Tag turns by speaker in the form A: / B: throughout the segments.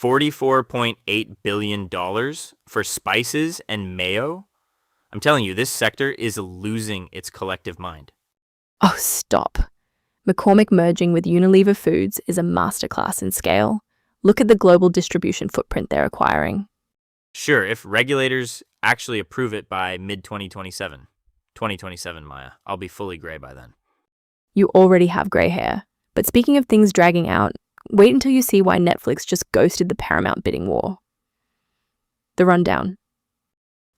A: $44.8 billion for spices and mayo. I'm telling you, this sector is losing its collective mind.
B: Oh, stop. McCormick merging with Unilever Foods is a masterclass in scale. Look at the global distribution footprint they're acquiring.
A: Sure, if regulators actually approve it by mid-2027. 2027, Maya. I'll be fully gray by then.
B: You already have grey hair. But speaking of things dragging out, wait until you see why Netflix just ghosted the Paramount bidding war. The rundown.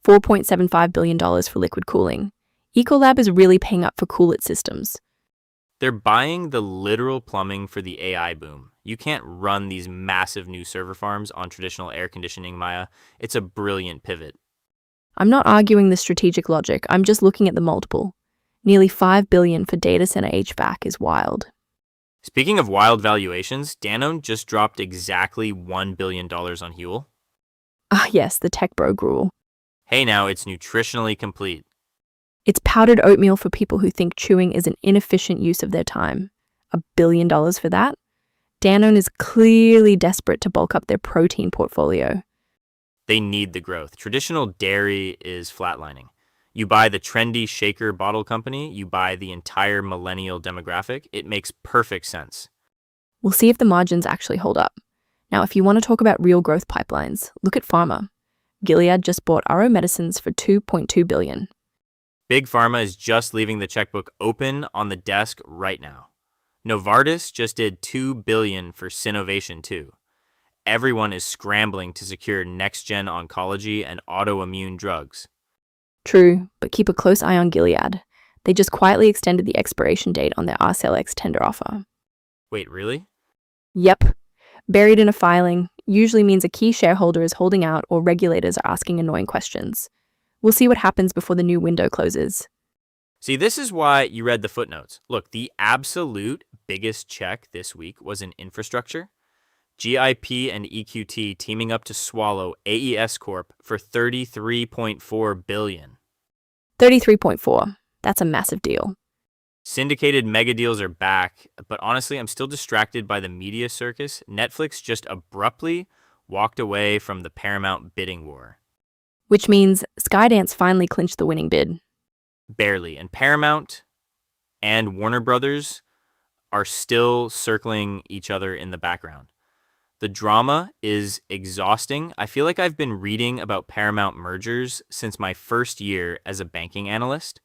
B: $4.75 billion for liquid cooling. Ecolab is really paying up for CoolIT Systems.
A: They're buying the literal plumbing for the AI boom. You can't run these massive new server farms on traditional air conditioning, Maya. It's a brilliant pivot.
B: I'm not arguing the strategic logic, I'm just looking at the multiple. Nearly $5 billion for data center HVAC is wild.
A: Speaking of wild valuations, Danone just dropped exactly $1 billion on Huel.
B: Ah yes, the tech bro gruel.
A: Hey now, it's nutritionally complete.
B: It's powdered oatmeal for people who think chewing is an inefficient use of their time. $1 billion for that? Danone is clearly desperate to bulk up their protein portfolio.
A: They need the growth. Traditional dairy is flatlining. You buy the trendy shaker bottle company, you buy the entire millennial demographic. It makes perfect sense.
B: We'll see if the margins actually hold up. Now, if you want to talk about real growth pipelines, look at pharma. Gilead just bought RO Medicines for $2.2 billion.
A: Big Pharma is just leaving the checkbook open on the desk right now. Novartis just did $2 billion for Sinovation too. Everyone is scrambling to secure next-gen oncology and autoimmune drugs.
B: True, but keep a close eye on Gilead. They just quietly extended the expiration date on their RCLX tender offer.
A: Wait, really?
B: Yep. Buried in a filing usually means a key shareholder is holding out or regulators are asking annoying questions. We'll see what happens before the new window closes.
A: See, this is why you read the footnotes. Look, the absolute biggest check this week was in infrastructure. GIP and EQT teaming up to swallow AES Corp for $33.4 billion.
B: 33.4. That's a massive deal.
A: Syndicated mega deals are back, but honestly, I'm still distracted by the media circus. Netflix just abruptly walked away from the Paramount bidding war.
B: Which means Skydance finally clinched the winning bid.
A: Barely. And Paramount and Warner Brothers are still circling each other in the background. The drama is exhausting. I feel like I've been reading about Paramount mergers since my first year as a banking analyst.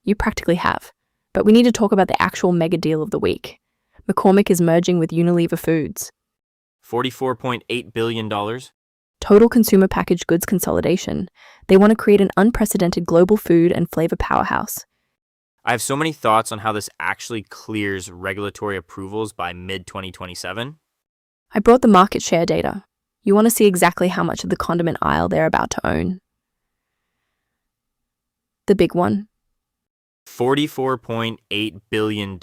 B: You practically have. But we need to talk about the actual mega deal of the week. McCormick is merging with Unilever Foods.
A: $44.8 billion.
B: Total consumer packaged goods consolidation. They want to create an unprecedented global food and flavor powerhouse.
A: I have so many thoughts on how this actually clears regulatory approvals by mid-2027.
B: I brought the market share data. You want to see exactly how much of the condiment aisle they're about to own. The big one.
A: $44.8 billion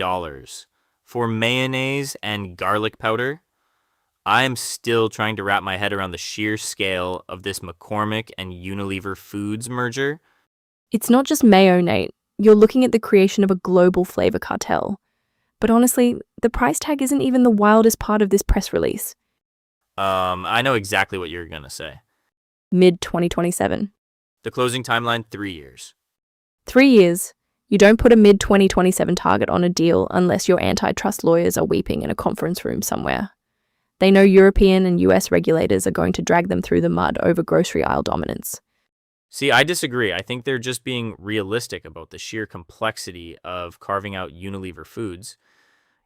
A: for mayonnaise and garlic powder. I am still trying to wrap my head around the sheer scale of this McCormick and Unilever Foods merger.
B: It's not just mayo, Nate. You're looking at the creation of a global flavor cartel. But honestly, the price tag isn't even the wildest part of this press release.
A: I know exactly what you're going to say.
B: Mid-2027.
A: The closing timeline, 3 years.
B: 3 years. You don't put a mid-2027 target on a deal unless your antitrust lawyers are weeping in a conference room somewhere. They know European and US regulators are going to drag them through the mud over grocery aisle dominance.
A: See, I disagree. I think they're just being realistic about the sheer complexity of carving out Unilever Foods.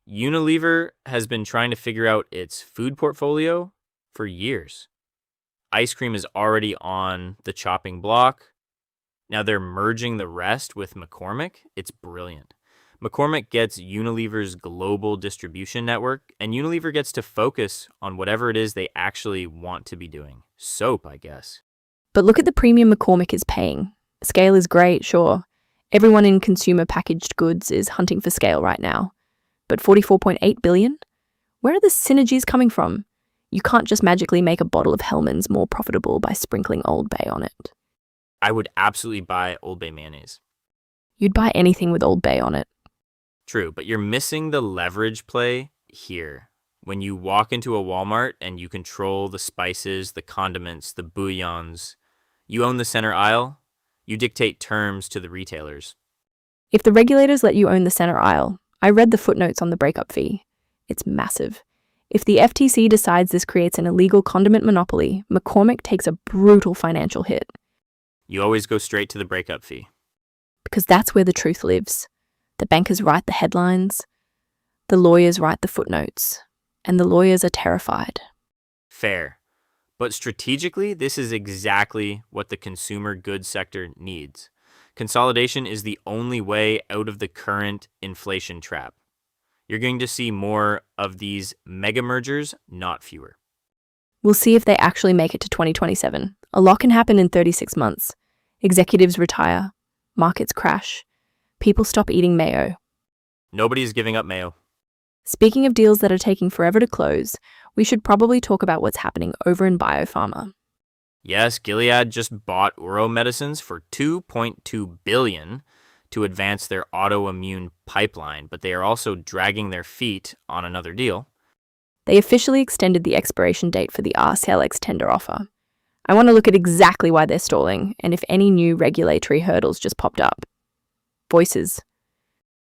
A: Unilever has been trying to figure out its food portfolio for years. Ice cream is already on the chopping block. Now they're merging the rest with McCormick. It's brilliant. McCormick gets Unilever's global distribution network, and Unilever gets to focus on whatever it is they actually want to be doing. Soap, I guess.
B: But look at the premium McCormick is paying. Scale is great, sure. Everyone in consumer packaged goods is hunting for scale right now. But $44.8 billion? Where are the synergies coming from? You can't just magically make a bottle of Hellmann's more profitable by sprinkling Old Bay on it.
A: I would absolutely buy Old Bay mayonnaise.
B: You'd buy anything with Old Bay on it.
A: True, but you're missing the leverage play here. When you walk into a Walmart and you control the spices, the condiments, the bouillons, you own the center aisle, you dictate terms to the retailers.
B: If the regulators let you own the center aisle, I read the footnotes on the breakup fee. It's massive. If the FTC decides this creates an illegal condiment monopoly, McCormick takes a brutal financial hit.
A: You always go straight to the breakup fee.
B: Because that's where the truth lives. The bankers write the headlines, the lawyers write the footnotes, and the lawyers are terrified.
A: Fair. But strategically, this is exactly what the consumer goods sector needs. Consolidation is the only way out of the current inflation trap. You're going to see more of these mega mergers, not fewer.
B: We'll see if they actually make it to 2027. A lot can happen in 36 months. Executives retire, markets crash, people stop eating mayo.
A: Nobody's giving up mayo.
B: Speaking of deals that are taking forever to close, we should probably talk about what's happening over in biopharma.
A: Yes, Gilead just bought Uro Medicines for $2.2 billion to advance their autoimmune pipeline, but they are also dragging their feet on another deal.
B: They officially extended the expiration date for the RCLX tender offer. I want to look at exactly why they're stalling and if any new regulatory hurdles just popped up. Voices.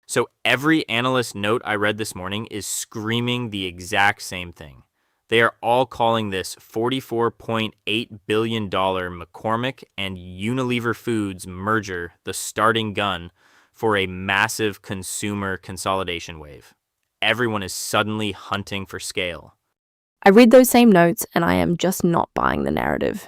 A: So every analyst note I read this morning is screaming the exact same thing. They are all calling this $44.8 billion McCormick and Unilever Foods merger the starting gun for a massive consumer consolidation wave. Everyone is suddenly hunting for scale.
B: I read those same notes and I am just not buying the narrative.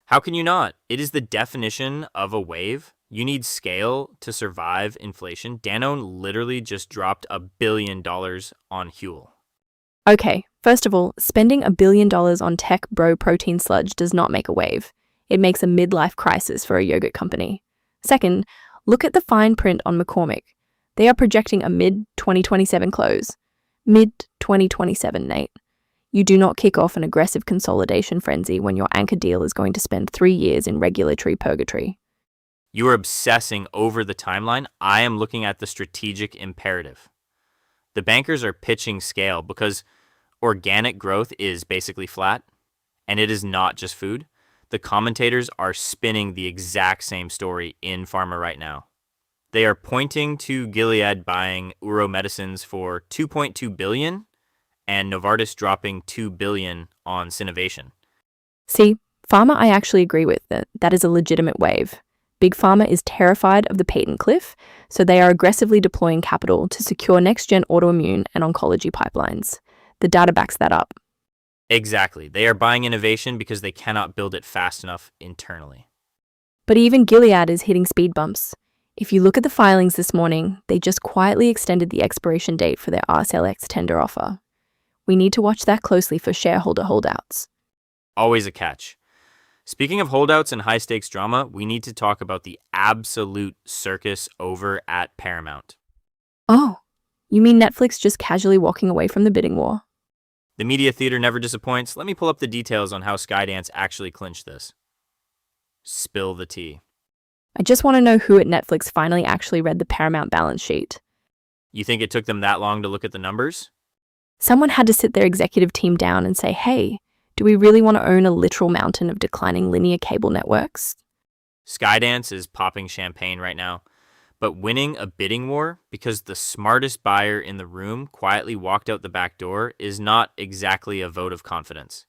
A: How can you not? It is the definition of a wave. You need scale to survive inflation. Danone literally just dropped $1 billion on Huel.
B: Okay, first of all, spending $1 billion on tech bro protein sludge does not make a wave. It makes a midlife crisis for a yogurt company. Second, look at the fine print on McCormick. They are projecting a mid-2027 close. Mid-2027, Nate. You do not kick off an aggressive consolidation frenzy when your anchor deal is going to spend 3 years in regulatory purgatory.
A: You are obsessing over the timeline. I am looking at the strategic imperative. The bankers are pitching scale because organic growth is basically flat, and it is not just food. The commentators are spinning the exact same story in pharma right now. They are pointing to Gilead buying Uro Medicines for $2.2 billion and Novartis dropping $2 billion on Sinovation.
B: See, pharma I actually agree with. That is a legitimate wave. Big Pharma is terrified of the patent cliff, so they are aggressively deploying capital to secure next-gen autoimmune and oncology pipelines. The data backs that up.
A: Exactly. They are buying innovation because they cannot build it fast enough internally.
B: But even Gilead is hitting speed bumps. If you look at the filings this morning, they just quietly extended the expiration date for their RCLX tender offer. We need to watch that closely for shareholder holdouts.
A: Always a catch. Speaking of holdouts and high-stakes drama, we need to talk about the absolute circus over at Paramount.
B: Oh, you mean Netflix just casually walking away from the bidding war?
A: The media theater never disappoints. Let me pull up the details on how Skydance actually clinched this. Spill the tea.
B: I just want to know who at Netflix finally actually read the Paramount balance sheet.
A: You think it took them that long to look at the numbers?
B: Someone had to sit their executive team down and say, hey, do we really want to own a literal mountain of declining linear cable networks?
A: Skydance is popping champagne right now, but winning a bidding war because the smartest buyer in the room quietly walked out the back door is not exactly a vote of confidence.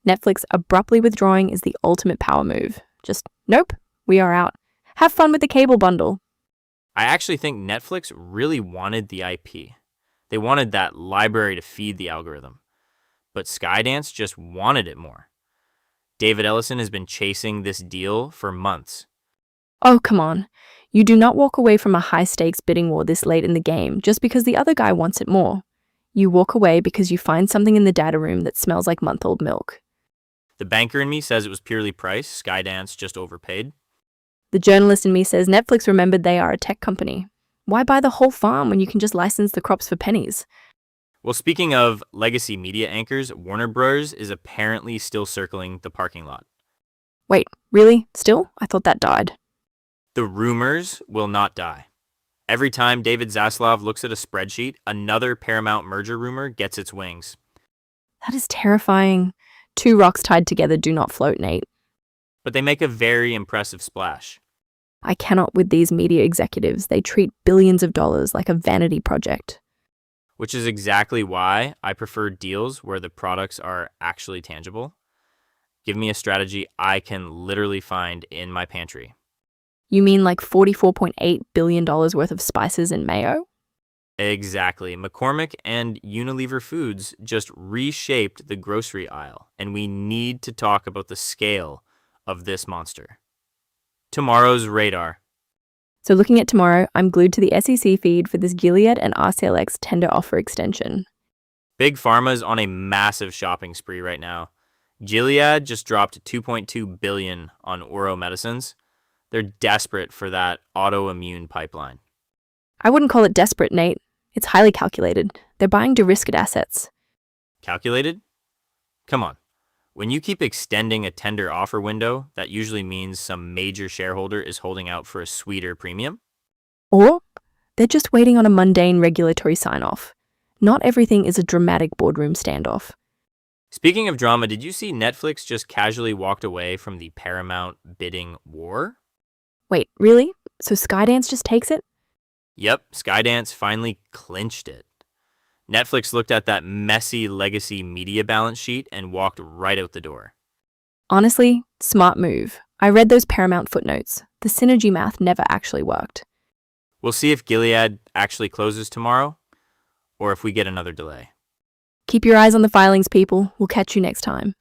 B: Netflix abruptly withdrawing is the ultimate power move. Just, nope, we are out. Have fun with the cable bundle.
A: I actually think Netflix really wanted the IP. They wanted that library to feed the algorithm. But Skydance just wanted it more. David Ellison has been chasing this deal for months.
B: Oh, come on. You do not walk away from a high-stakes bidding war this late in the game just because the other guy wants it more. You walk away because you find something in the data room that smells like month-old milk.
A: The banker in me says it was purely price. Skydance just overpaid.
B: The journalist in me says Netflix remembered they are a tech company. Why buy the whole farm when you can just license the crops for pennies?
A: Well, speaking of legacy media anchors, Warner Bros. Is apparently still circling the parking lot.
B: Wait, really? Still? I thought that died.
A: The rumors will not die. Every time David Zaslav looks at a spreadsheet, another Paramount merger rumor gets its wings.
B: That is terrifying. Two rocks tied together do not float, Nate.
A: But they make a very impressive splash.
B: I cannot with these media executives. They treat billions of dollars like a vanity project.
A: Which is exactly why I prefer deals where the products are actually tangible. Give me a strategy I can literally find in my pantry.
B: You mean like $44.8 billion worth of spices and mayo?
A: Exactly. McCormick and Unilever Foods just reshaped the grocery aisle, and we need to talk about the scale of this monster. Tomorrow's radar.
B: So looking at tomorrow, I'm glued to the SEC feed for this Gilead and RCLX tender offer extension.
A: Big Pharma's on a massive shopping spree right now. Gilead just dropped $2.2 billion on Oro medicines. They're desperate for that autoimmune pipeline.
B: I wouldn't call it desperate, Nate. It's highly calculated. They're buying de-risked assets.
A: Calculated? Come on. When you keep extending a tender offer window, that usually means some major shareholder is holding out for a sweeter premium.
B: Or they're just waiting on a mundane regulatory sign-off. Not everything is a dramatic boardroom standoff.
A: Speaking of drama, did you see Netflix just casually walked away from the Paramount bidding war?
B: Wait, really? So Skydance just takes it?
A: Yep, Skydance finally clinched it. Netflix looked at that messy legacy media balance sheet and walked right out the door.
B: Honestly, smart move. I read those Paramount footnotes. The synergy math never actually worked.
A: We'll see if Gilead actually closes tomorrow, or if we get another delay.
B: Keep your eyes on the filings, people. We'll catch you next time.